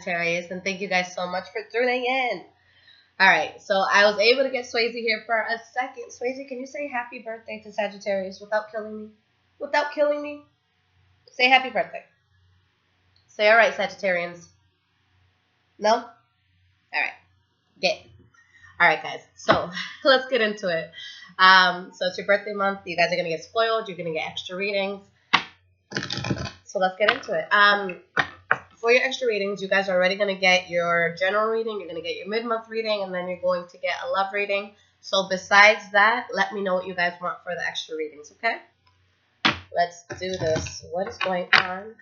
Sagittarius, and thank you guys so much for tuning in. All right, so I was able to get Swayze here for a second. Swayze, can you say happy birthday to Sagittarius without killing me? Without killing me? Say happy birthday. Say all right, Sagittarians. No? All right. Get. All right, guys. So let's get into it. So it's your birthday month. You guys are gonna get spoiled. You're gonna get extra readings. So let's get into it. For your extra readings, you guys are already going to get your general reading, you're going to get your mid-month reading, and then you're going to get a love reading. So besides that, let me know what you guys want for the extra readings, okay? Let's do this. What is going on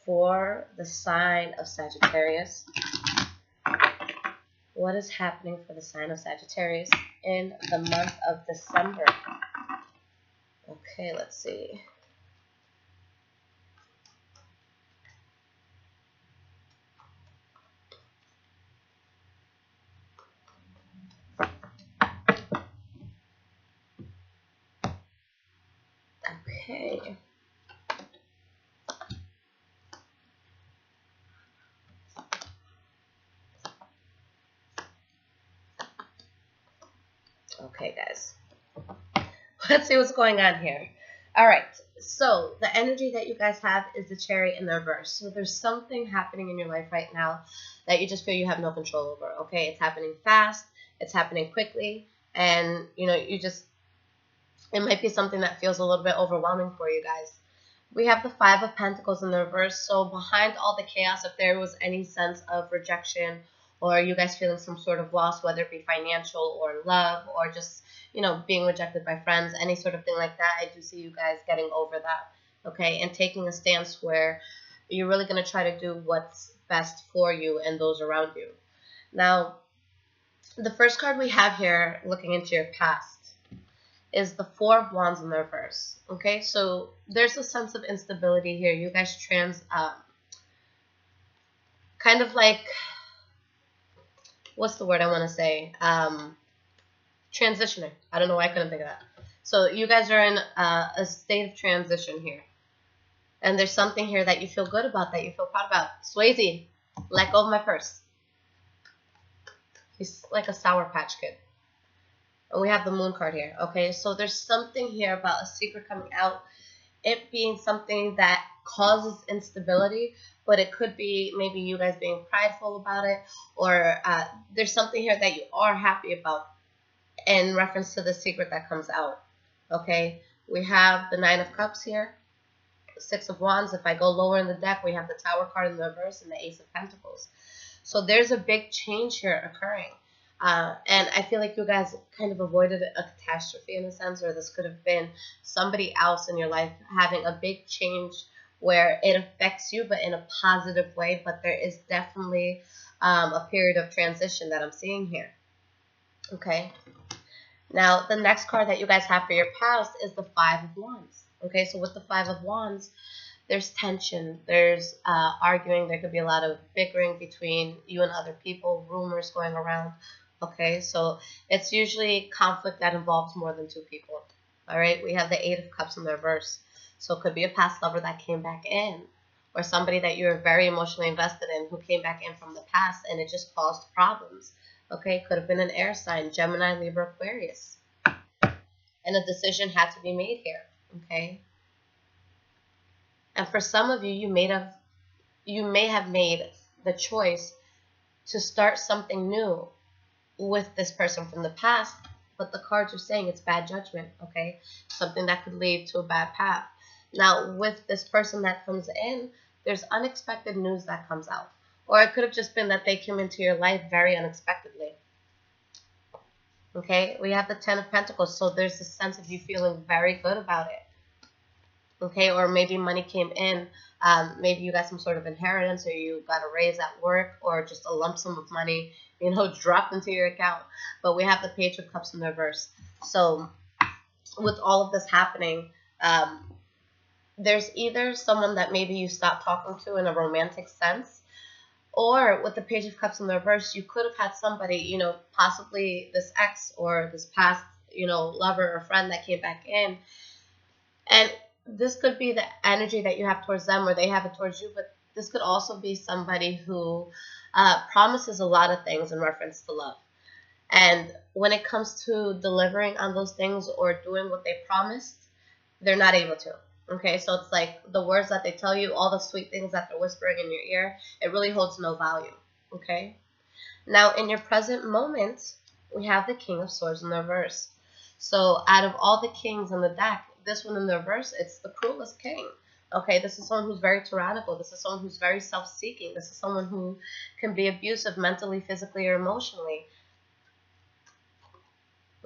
for the sign of Sagittarius? What is happening for the sign of Sagittarius in the month of December? Okay, let's see. Okay. Okay, guys. Let's see what's going on here. All right. So the energy that you guys have is the Chariot in the reverse. So there's something happening in your life right now that you just feel you have no control over. Okay, it's happening fast. It's happening quickly, and it might be something that feels a little bit overwhelming for you guys. We have the Five of Pentacles in the reverse. So behind all the chaos, if there was any sense of rejection or you guys feeling some sort of loss, whether it be financial or love or just, being rejected by friends, any sort of thing like that, I do see you guys getting over that, okay, and taking a stance where you're really going to try to do what's best for you and those around you. Now, the first card we have here, looking into your past, is the Four of Wands in the reverse. Okay, so there's a sense of instability here. You guys kind of like, what's the word I want to say? Transitioning. I don't know why I couldn't think of that. So you guys are in a state of transition here. And there's something here that you feel good about, that you feel proud about. Swayze, let go of my purse. He's like a Sour Patch Kid. And we have the Moon card here, okay? So there's something here about a secret coming out, it being something that causes instability, but it could be maybe you guys being prideful about it, or there's something here that you are happy about in reference to the secret that comes out, okay? We have the Nine of Cups here, Six of Wands. If I go lower in the deck, we have the Tower card in the reverse and the Ace of Pentacles. So there's a big change here occurring. And I feel like you guys kind of avoided a catastrophe in a sense, or this could have been somebody else in your life having a big change where it affects you, but in a positive way. But there is definitely a period of transition that I'm seeing here. Okay. Now, the next card that you guys have for your past is the Five of Wands. Okay, so with the Five of Wands, there's tension, there's arguing, there could be a lot of bickering between you and other people, rumors going around. Okay, so it's usually conflict that involves more than two people. All right, we have the Eight of Cups in the reverse. So it could be a past lover that came back in, or somebody that you're very emotionally invested in who came back in from the past and it just caused problems. Okay, could have been an air sign, Gemini, Libra, Aquarius. And a decision had to be made here. Okay. And for some of you, you may have made the choice to start something new with this person from the past, but the cards are saying it's bad judgment, okay? Something that could lead to a bad path. Now, with this person that comes in, there's unexpected news that comes out. Or it could have just been that they came into your life very unexpectedly. Okay, we have the Ten of Pentacles, so there's a sense of you feeling very good about it. Okay, or maybe money came in. Maybe you got some sort of inheritance, or you got a raise at work, or just a lump sum of money, dropped into your account. But we have the Page of Cups in the reverse. So with all of this happening, there's either someone that maybe you stopped talking to in a romantic sense, or with the Page of Cups in the reverse, you could have had somebody, possibly this ex or this past, lover or friend that came back in. And this could be the energy that you have towards them, or they have it towards you, but this could also be somebody who promises a lot of things in reference to love. And when it comes to delivering on those things or doing what they promised, they're not able to. Okay, so it's like the words that they tell you, all the sweet things that they're whispering in your ear, it really holds no value. Okay, now in your present moment, we have the King of Swords in the reverse. So out of all the kings in the deck, this one in the reverse, it's the cruelest king. Okay, this is someone who's very tyrannical. This is someone who's very self-seeking. This is someone who can be abusive mentally, physically, or emotionally.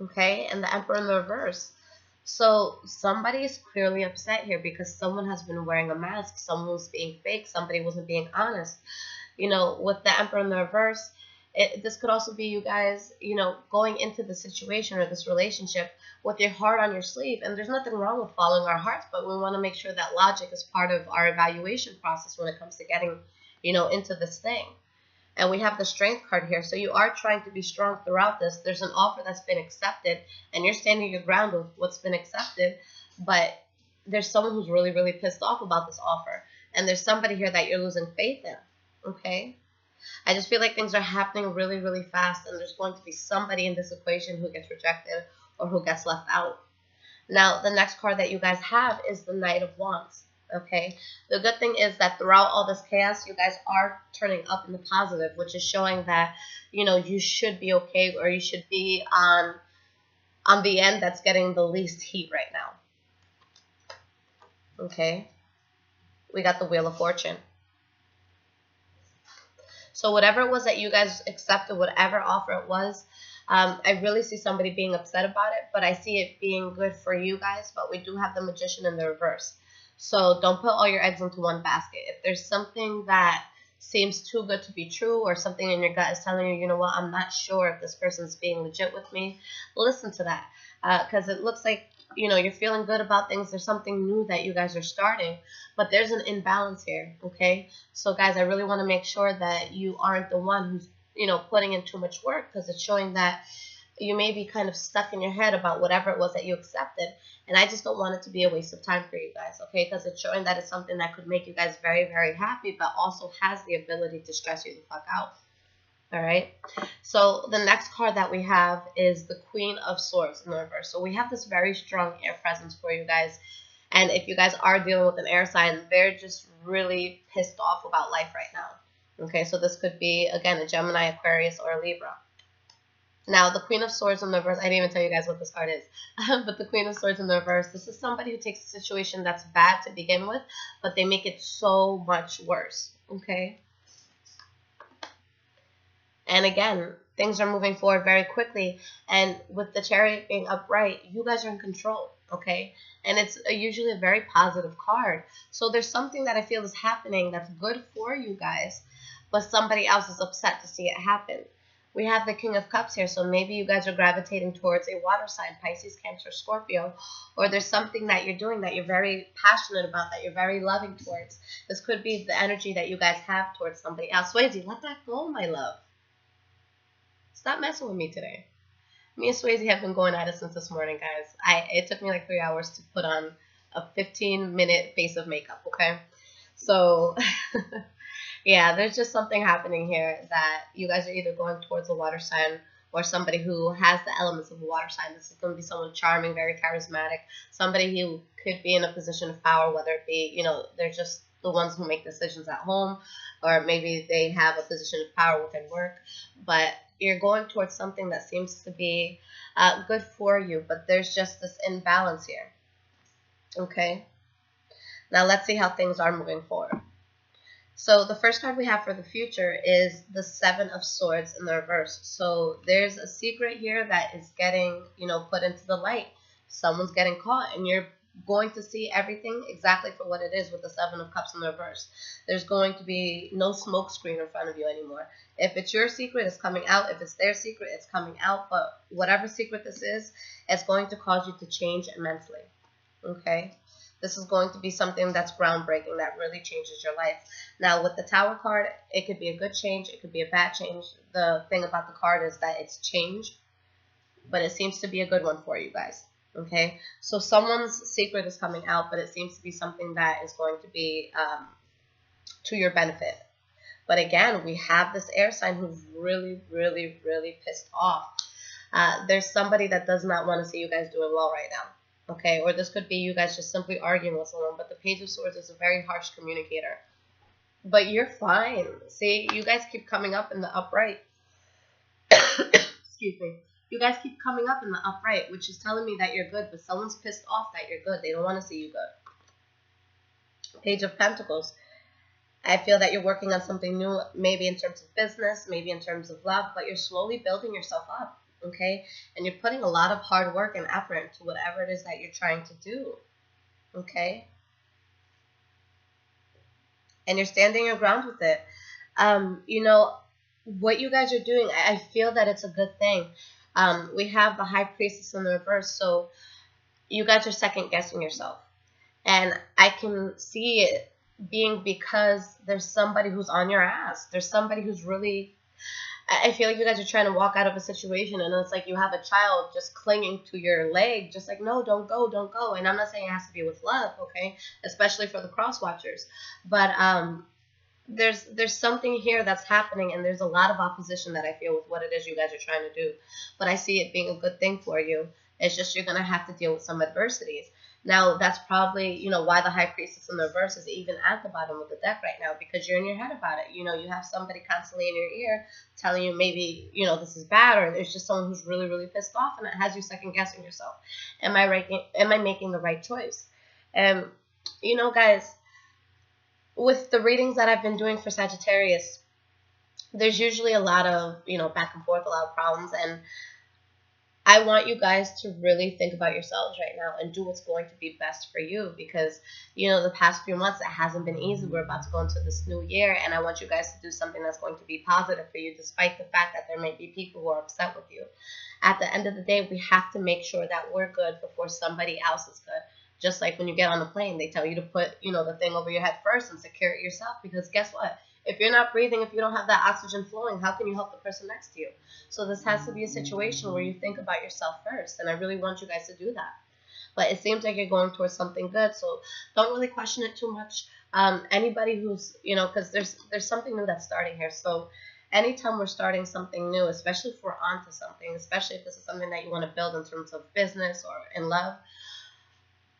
Okay, and the Emperor in the reverse. So somebody is clearly upset here because someone has been wearing a mask. Someone was being fake. Somebody wasn't being honest. You know, with the Emperor in the reverse, this could also be you guys, you know, going into the situation or this relationship with your heart on your sleeve. And there's nothing wrong with following our hearts, but we want to make sure that logic is part of our evaluation process when it comes to getting, you know, into this thing. And we have the Strength card here. So you are trying to be strong throughout this. There's an offer that's been accepted, and you're standing your ground with what's been accepted. But there's someone who's really, really pissed off about this offer. And there's somebody here that you're losing faith in. Okay? I just feel like things are happening really, really fast, and there's going to be somebody in this equation who gets rejected or who gets left out. Now, the next card that you guys have is the Knight of Wands. Okay, the good thing is that throughout all this chaos, you guys are turning up in the positive, which is showing that, you know, you should be okay, or you should be on the end that's getting the least heat right now. Okay, we got the Wheel of Fortune. So whatever it was that you guys accepted, whatever offer it was, I really see somebody being upset about it, but I see it being good for you guys. But we do have the Magician in the reverse. So don't put all your eggs into one basket. If there's something that seems too good to be true, or something in your gut is telling you, you know what, I'm not sure if this person's being legit with me, listen to that. Because it looks like, you know, you're feeling good about things. There's something new that you guys are starting, but there's an imbalance here, okay? So guys, I really want to make sure that you aren't the one who's, you know, putting in too much work, because it's showing that you may be kind of stuck in your head about whatever it was that you accepted. And I just don't want it to be a waste of time for you guys, okay? Because it's showing that it's something that could make you guys very, very happy, but also has the ability to stress you the fuck out. All right? So the next card that we have is the Queen of Swords in the reverse. So we have this very strong air presence for you guys. And if you guys are dealing with an air sign, they're just really pissed off about life right now. Okay, so this could be, again, a Gemini, Aquarius, or a Libra. Now, the Queen of Swords in the reverse, I didn't even tell you guys what this card is, but the Queen of Swords in the reverse, this is somebody who takes a situation that's bad to begin with, but they make it so much worse, okay? And again, things are moving forward very quickly, and with the Chariot being upright, you guys are in control, okay? And it's usually a very positive card. So there's something that I feel is happening that's good for you guys, but somebody else is upset to see it happen. We have the King of Cups here, so maybe you guys are gravitating towards a water sign, Pisces, Cancer, Scorpio, or there's something that you're doing that you're very passionate about, that you're very loving towards. This could be the energy that you guys have towards somebody else. Swayze, let that go, my love. Stop messing with me today. Me and Swayze have been going at it since this morning, guys. It took me like 3 hours to put on a 15-minute face of makeup, okay? So... yeah, there's just something happening here that you guys are either going towards a water sign or somebody who has the elements of a water sign. This is going to be someone charming, very charismatic, somebody who could be in a position of power, whether it be, you know, they're just the ones who make decisions at home, or maybe they have a position of power within work. But you're going towards something that seems to be good for you, but there's just this imbalance here. Okay? Now let's see how things are moving forward. So the first card we have for the future is the Seven of Swords in the reverse. So there's a secret here that is getting, you know, put into the light. Someone's getting caught, and you're going to see everything exactly for what it is with the Seven of Cups in the reverse. There's going to be no smoke screen in front of you anymore. If it's your secret, it's coming out. If it's their secret, it's coming out. But whatever secret this is, it's going to cause you to change immensely. Okay? This is going to be something that's groundbreaking, that really changes your life. Now, with the Tower card, it could be a good change. It could be a bad change. The thing about the card is that it's change, but it seems to be a good one for you guys. Okay? So someone's secret is coming out, but it seems to be something that is going to be to your benefit. But again, we have this air sign who's really, really, really pissed off. There's somebody that does not want to see you guys doing well right now. Okay, or this could be you guys just simply arguing with someone, but the Page of Swords is a very harsh communicator. But you're fine. See, you guys keep coming up in the upright. Excuse me. You guys keep coming up in the upright, which is telling me that you're good, but someone's pissed off that you're good. They don't want to see you good. Page of Pentacles. I feel that you're working on something new, maybe in terms of business, maybe in terms of love, but you're slowly building yourself up, okay? And you're putting a lot of hard work and effort into whatever it is that you're trying to do, okay? And you're standing your ground with it. You know, what you guys are doing, I feel that it's a good thing. We have the High Priestess in the reverse, so you guys are second-guessing yourself. And I can see it being because there's somebody who's on your ass. There's somebody who's really... I feel like you guys are trying to walk out of a situation, and it's like you have a child just clinging to your leg, just like, no, don't go, don't go. And I'm not saying it has to be with love, okay? Especially for the cross watchers. But there's something here that's happening, and there's a lot of opposition that I feel with what it is you guys are trying to do. But I see it being a good thing for you. It's just you're going to have to deal with some adversities. Now, that's probably, you know, why the High Priestess in the reverse is even at the bottom of the deck right now, because you're in your head about it. You know, you have somebody constantly in your ear telling you maybe, you know, this is bad, or there's just someone who's really, really pissed off, and it has you second-guessing yourself. Am I making the right choice? And, you know, guys, with the readings that I've been doing for Sagittarius, there's usually a lot of, you know, back and forth, a lot of problems, and I want you guys to really think about yourselves right now and do what's going to be best for you, because, you know, the past few months, it hasn't been easy. We're about to go into this new year, and I want you guys to do something that's going to be positive for you, despite the fact that there may be people who are upset with you. At the end of the day, we have to make sure that we're good before somebody else is good. Just like when you get on a plane, they tell you to put, you know, the thing over your head first and secure it yourself, because guess what? If you're not breathing, if you don't have that oxygen flowing, how can you help the person next to you? So this has to be a situation where you think about yourself first, and I really want you guys to do that. But it seems like you're going towards something good, so don't really question it too much. Anybody who's, you know, because there's something new that's starting here. So anytime we're starting something new, especially if we're onto something, especially if this is something that you want to build in terms of business or in love,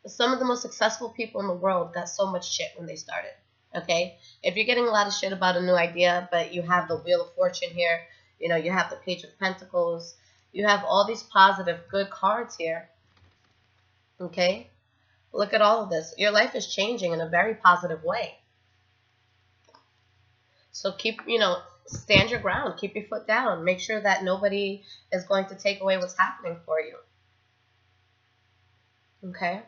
some of the most successful people in the world got so much shit when they started. Okay, if you're getting a lot of shit about a new idea, but you have the Wheel of Fortune here, you know, you have the Page of Pentacles, you have all these positive, good cards here. Okay, look at all of this. Your life is changing in a very positive way. So keep, you know, stand your ground, keep your foot down, make sure that nobody is going to take away what's happening for you. Okay.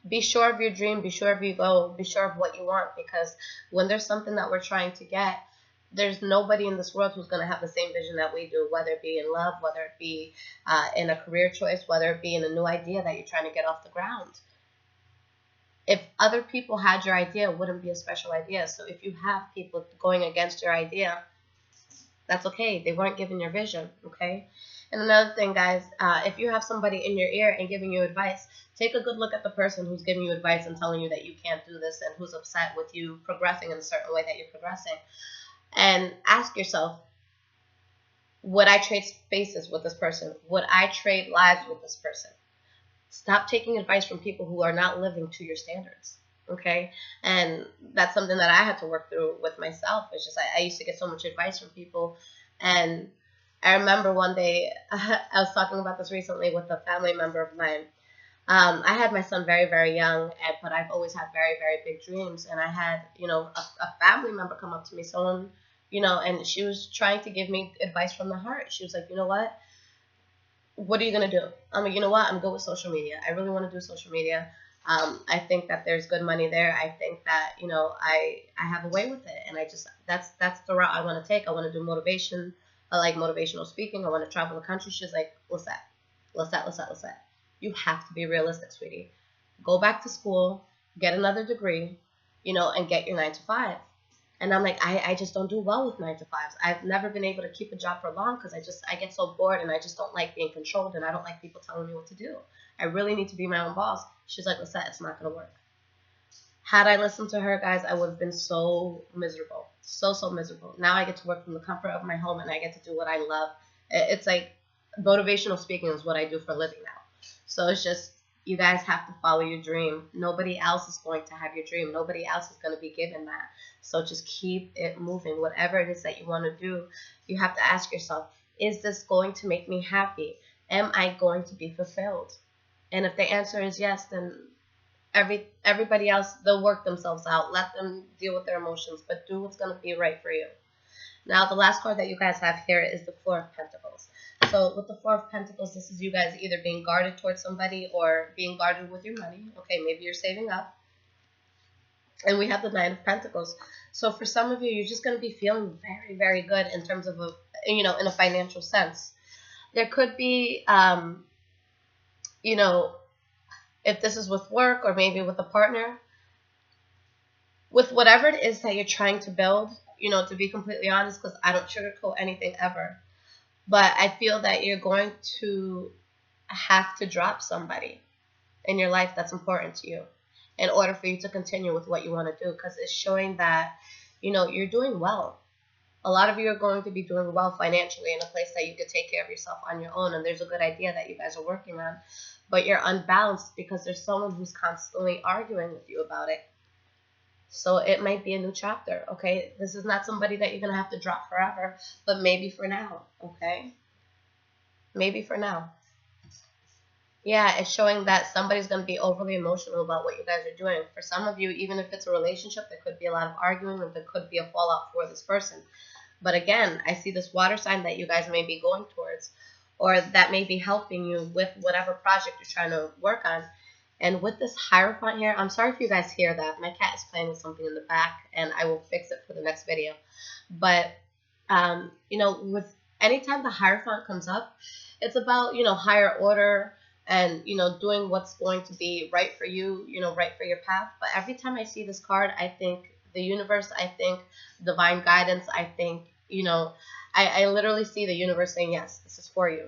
Be sure of your dream, be sure of your goal, be sure of what you want, because when there's something that we're trying to get, there's nobody in this world who's going to have the same vision that we do, whether it be in love, whether it be in a career choice, whether it be in a new idea that you're trying to get off the ground. If other people had your idea, it wouldn't be a special idea. So if you have people going against your idea, that's okay. They weren't given your vision, okay? And another thing, guys, if you have somebody in your ear and giving you advice, take a good look at the person who's giving you advice and telling you that you can't do this and who's upset with you progressing in a certain way that you're progressing. And ask yourself, would I trade spaces with this person? Would I trade lives with this person? Stop taking advice from people who are not living to your standards, okay? And that's something that I had to work through with myself. It's just I used to get so much advice from people, and I remember one day, I was talking about this recently with a family member of mine. I had my son very, very young, but I've always had very, very big dreams. And I had, you know, a family member come up to me, someone, you know, and she was trying to give me advice from the heart. She was like, you know what are you going to do? I'm like, you know what? I'm good with social media. I really want to do social media. I think that there's good money there. I think that, you know, I have a way with it. And I just, that's the route I want to take. I want to do motivation. I like motivational speaking. I want to travel the country. She's like, Lissette. You have to be realistic, sweetie. Go back to school, get another degree, you know, and get your 9 to 5. And I'm like, I just don't do well with 9 to 5s. I've never been able to keep a job for long because I get so bored, and I just don't like being controlled, and I don't like people telling me what to do. I really need to be my own boss. She's like, Lissette, it's not going to work. Had I listened to her, guys, I would have been so miserable. So miserable. Now I get to work from the comfort of my home and I get to do what I love. It's like motivational speaking is what I do for a living now. So it's just, you guys have to follow your dream. Nobody else is going to have your dream. Nobody else is going to be given that. So just keep it moving. Whatever it is that you want to do, you have to ask yourself, is this going to make me happy? Am I going to be fulfilled? And if the answer is yes, then everybody else, they'll work themselves out. Let them deal with their emotions, but do what's going to be right for you. Now, the last card that you guys have here is the Four of Pentacles. So with the Four of Pentacles, this is you guys either being guarded towards somebody or being guarded with your money. Okay, maybe you're saving up. And we have the Nine of Pentacles. So for some of you, you're just going to be feeling very, very good in terms of, in a financial sense. There could be, if this is with work or maybe with a partner, with whatever it is that you're trying to build, to be completely honest, because I don't sugarcoat anything ever. But I feel that you're going to have to drop somebody in your life that's important to you in order for you to continue with what you want to do, because it's showing that, you're doing well. A lot of you are going to be doing well financially in a place that you could take care of yourself on your own, and there's a good idea that you guys are working on, but you're unbalanced because there's someone who's constantly arguing with you about it. So it might be a new chapter, okay? This is not somebody that you're going to have to drop forever, but maybe for now, okay? Maybe for now. Yeah, it's showing that somebody's going to be overly emotional about what you guys are doing. For some of you, even if it's a relationship, there could be a lot of arguing, or there could be a fallout for this person. But again, I see this water sign that you guys may be going towards, or that may be helping you with whatever project you're trying to work on. And with this Hierophant here, I'm sorry if you guys hear that. My cat is playing with something in the back, and I will fix it for the next video. But, with anytime the Hierophant comes up, it's about, higher order and, doing what's going to be right for you, right for your path. But every time I see this card, I think the universe, I think divine guidance, I think, I literally see the universe saying, yes, this is for you.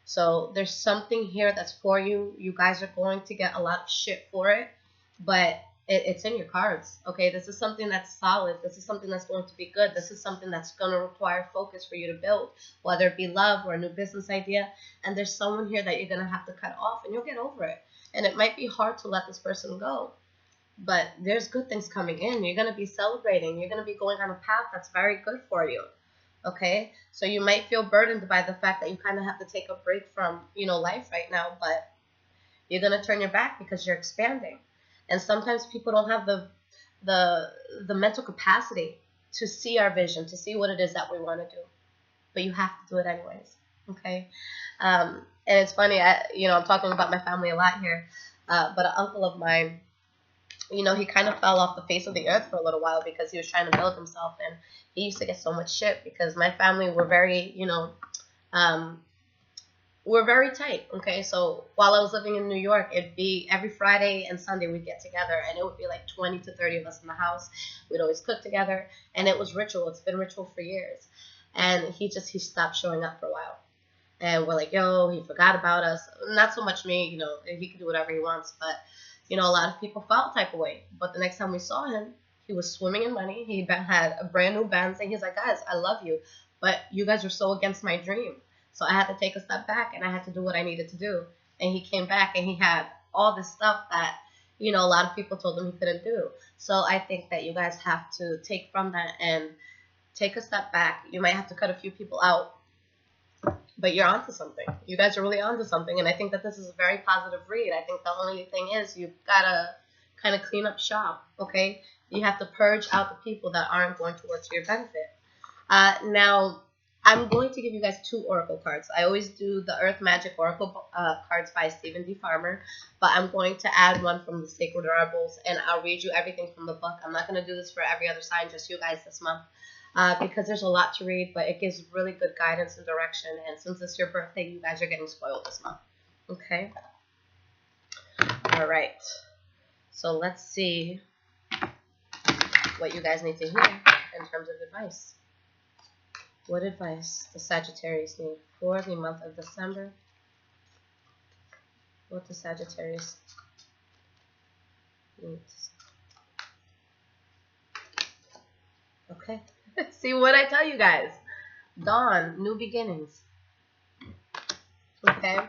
So there's something here that's for you. You guys are going to get a lot of shit for it, but it's in your cards, okay? This is something that's solid. This is something that's going to be good. This is something that's going to require focus for you to build, whether it be love or a new business idea. And there's someone here that you're going to have to cut off, and you'll get over it. And it might be hard to let this person go, but there's good things coming in. You're going to be celebrating. You're going to be going on a path that's very good for you. Okay, so you might feel burdened by the fact that you kind of have to take a break from, life right now, but you're going to turn your back because you're expanding. And sometimes people don't have the mental capacity to see our vision, to see what it is that we want to do. But you have to do it anyways, okay? And it's funny, I'm talking about my family a lot here, but an uncle of mine, he kind of fell off the face of the earth for a little while because he was trying to build himself, and he used to get so much shit because my family were very, we're very tight, okay? So while I was living in New York, it'd be every Friday and Sunday we'd get together, and it would be like 20 to 30 of us in the house. We'd always cook together, and it was ritual. It's been ritual for years. And he stopped showing up for a while. And we're like, yo, he forgot about us. Not so much me, he can do whatever he wants, but a lot of people felt type of way. But the next time we saw him, he was swimming in money. He had a brand new Benz, and he's like, guys, I love you, but you guys are so against my dream. So I had to take a step back, and I had to do what I needed to do. And he came back, and he had all this stuff that, a lot of people told him he couldn't do. So I think that you guys have to take from that and take a step back. You might have to cut a few people out, but you're onto something. You guys are really onto something, and I think that this is a very positive read. I think the only thing is you've got to kind of clean up shop, okay? You have to purge out the people that aren't going to work to your benefit. Now, I'm going to give you guys 2 oracle cards. I always do the Earth Magic Oracle cards by Stephen D. Farmer, but I'm going to add one from the Sacred Rebels, and I'll read you everything from the book. I'm not going to do this for every other sign, just you guys this month. Because there's a lot to read, but it gives really good guidance and direction. And since it's your birthday, you guys are getting spoiled this month. Okay? All right. So let's see what you guys need to hear in terms of advice. What advice does Sagittarius need for the month of December? What does Sagittarius need? Okay. See what I tell you guys. Dawn, new beginnings. Okay.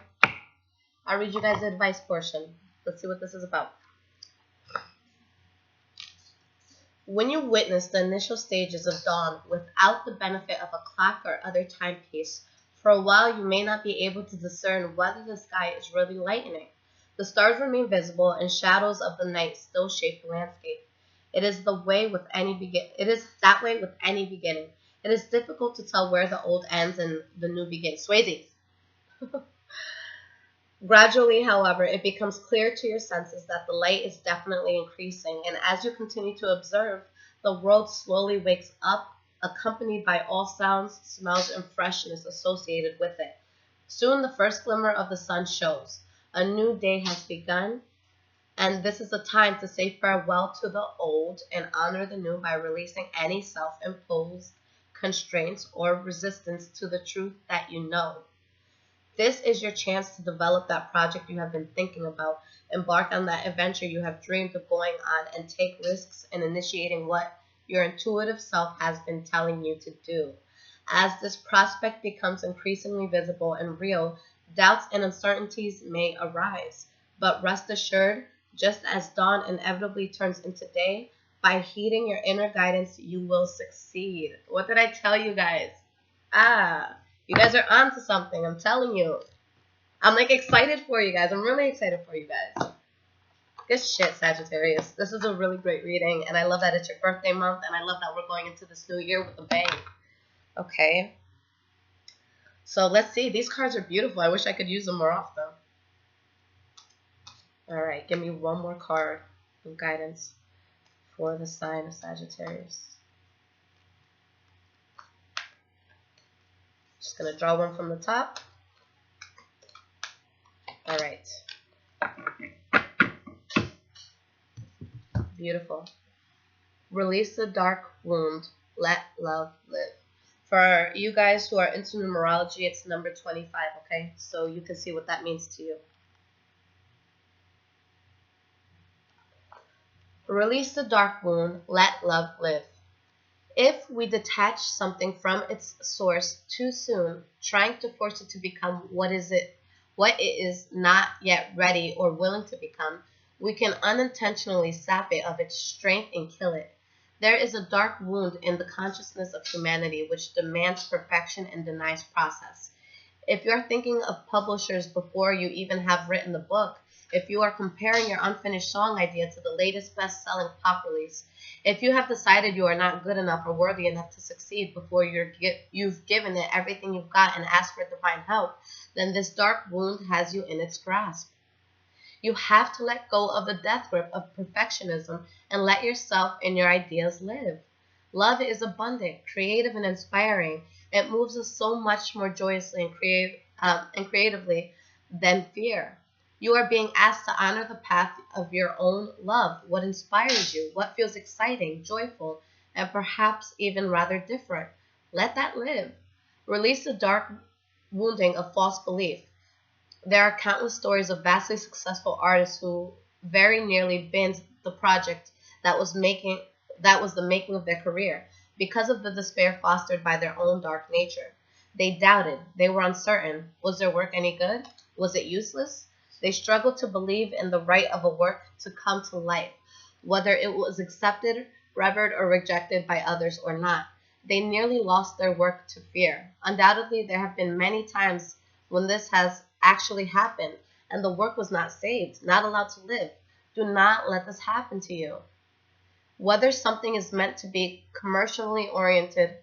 I'll read you guys the advice portion. Let's see what this is about. When you witness the initial stages of dawn without the benefit of a clock or other timepiece, for a while you may not be able to discern whether the sky is really lightening. The stars remain visible and shadows of the night still shape the landscape. It is that way with any beginning. It is difficult to tell where the old ends and the new begins. Swayze. Gradually, however, it becomes clear to your senses that the light is definitely increasing, and as you continue to observe, the world slowly wakes up, accompanied by all sounds, smells, and freshness associated with it. Soon the first glimmer of the sun shows. A new day has begun, and this is the time to say farewell to the old and honor the new by releasing any self-imposed constraints or resistance to the truth that you know. This is your chance to develop that project you have been thinking about, embark on that adventure you have dreamed of going on, and take risks in initiating what your intuitive self has been telling you to do. As this prospect becomes increasingly visible and real, doubts and uncertainties may arise. But rest assured, just as dawn inevitably turns into day, by heeding your inner guidance, you will succeed. What did I tell you guys? You guys are onto something. I'm telling you. I'm like excited for you guys. I'm really excited for you guys. Good shit, Sagittarius. This is a really great reading, and I love that it's your birthday month, and I love that we're going into this new year with a bang. Okay. So let's see. These cards are beautiful. I wish I could use them more often. All right. Give me one more card of guidance for the sign of Sagittarius. Just going to draw one from the top. All right. Beautiful. Release the dark wound. Let love live. For you guys who are into numerology, it's number 25, okay? So you can see what that means to you. Release the dark wound. Let love live. If we detach something from its source too soon, trying to force it to become what it is not yet ready or willing to become, we can unintentionally sap it of its strength and kill it. There is a dark wound in the consciousness of humanity which demands perfection and denies process. If you're thinking of publishers before you even have written the book, if you are comparing your unfinished song idea to the latest best-selling pop release, if you have decided you are not good enough or worthy enough to succeed before you've given it everything you've got and asked for divine help, then this dark wound has you in its grasp. You have to let go of the death grip of perfectionism and let yourself and your ideas live. Love is abundant, creative, and inspiring. It moves us so much more joyously and creatively than fear. You are being asked to honor the path of your own love, what inspires you, what feels exciting, joyful, and perhaps even rather different. Let that live. Release the dark wounding of false belief. There are countless stories of vastly successful artists who very nearly binned the project that was the making of their career because of the despair fostered by their own dark nature. They doubted. They were uncertain. Was their work any good? Was it useless? They struggled to believe in the right of a work to come to life, whether it was accepted, revered, or rejected by others or not. They nearly lost their work to fear. Undoubtedly, there have been many times when this has actually happened, and the work was not saved, not allowed to live. Do not let this happen to you. Whether something is meant to be commercially oriented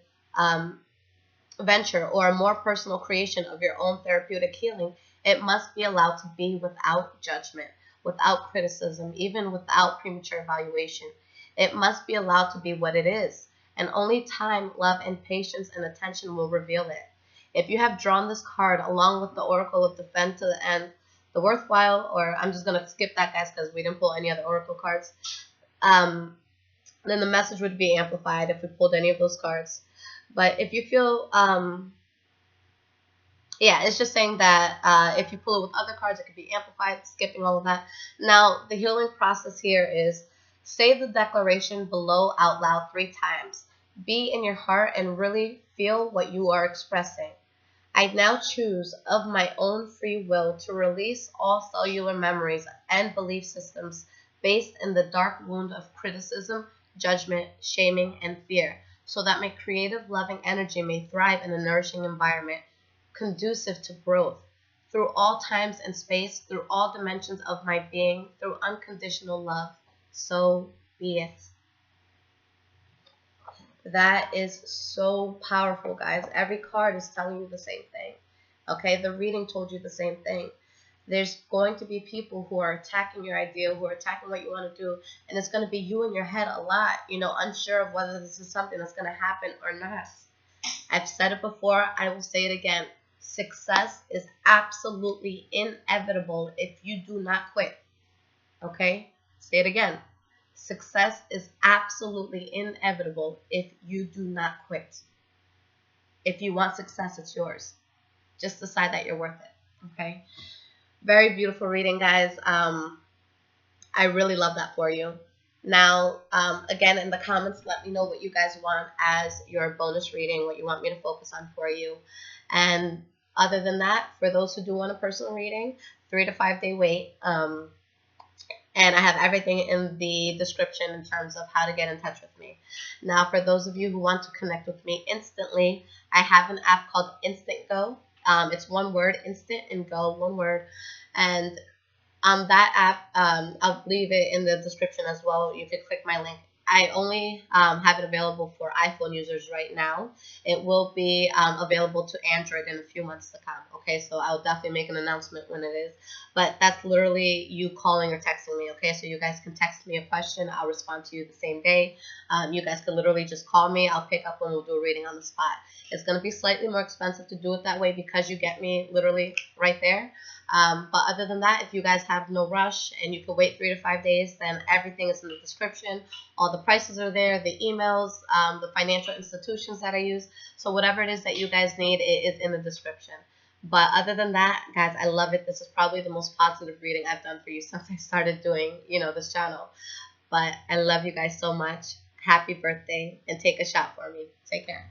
venture or a more personal creation of your own therapeutic healing, it must be allowed to be without judgment, without criticism, even without premature evaluation. It must be allowed to be what it is, and only time, love, and patience and attention will reveal it. If you have drawn this card along with the Oracle of Defend to the end, the worthwhile, or I'm just going to skip that, guys, because we didn't pull any other Oracle cards, then the message would be amplified if we pulled any of those cards. But if you feel, it's just saying that if you pull it with other cards, it could be amplified, skipping all of that. Now, the healing process here is say the declaration below out loud 3 times. Be in your heart and really feel what you are expressing. I now choose of my own free will to release all cellular memories and belief systems based in the dark wound of criticism, judgment, shaming, and fear, so that my creative, loving energy may thrive in a nourishing environment conducive to growth through all times and space, through all dimensions of my being, through unconditional love. So be it. That is so powerful, guys. Every card is telling you the same thing. Okay, the reading told you the same thing. There's going to be people who are attacking your idea, who are attacking what you want to do, and it's going to be you in your head a lot, unsure of whether this is something that's going to happen or not. I've said it before, I will say it again. Success is absolutely inevitable if you do not quit. Okay? Say it again. Success is absolutely inevitable if you do not quit. If you want success, it's yours. Just decide that you're worth it. Okay? Very beautiful reading, guys. I really love that for you. Now, again, in the comments, let me know what you guys want as your bonus reading, what you want me to focus on for you. And other than that, for those who do want a personal reading, 3 to 5 day wait. And I have everything in the description in terms of how to get in touch with me. Now, for those of you who want to connect with me instantly, I have an app called InstantGo. It's one word, Instant and Go, one word. And that app, I'll leave it in the description as well. You can click my link. I only have it available for iPhone users right now. It will be available to Android in a few months to come. Okay, so I'll definitely make an announcement when it is. But that's literally you calling or texting me. Okay, so you guys can text me a question. I'll respond to you the same day. You guys can literally just call me. I'll pick up and we'll do a reading on the spot. It's going to be slightly more expensive to do it that way because you get me literally right there. But other than that, if you guys have no rush and you can wait 3 to 5 days, then everything is in the description. All the prices are there, the emails, the financial institutions that I use. So whatever it is that you guys need, it is in the description. But other than that, guys, I love it. This is probably the most positive reading I've done for you since I started doing, this channel. But I love you guys so much. Happy birthday, and take a shot for me. Take care.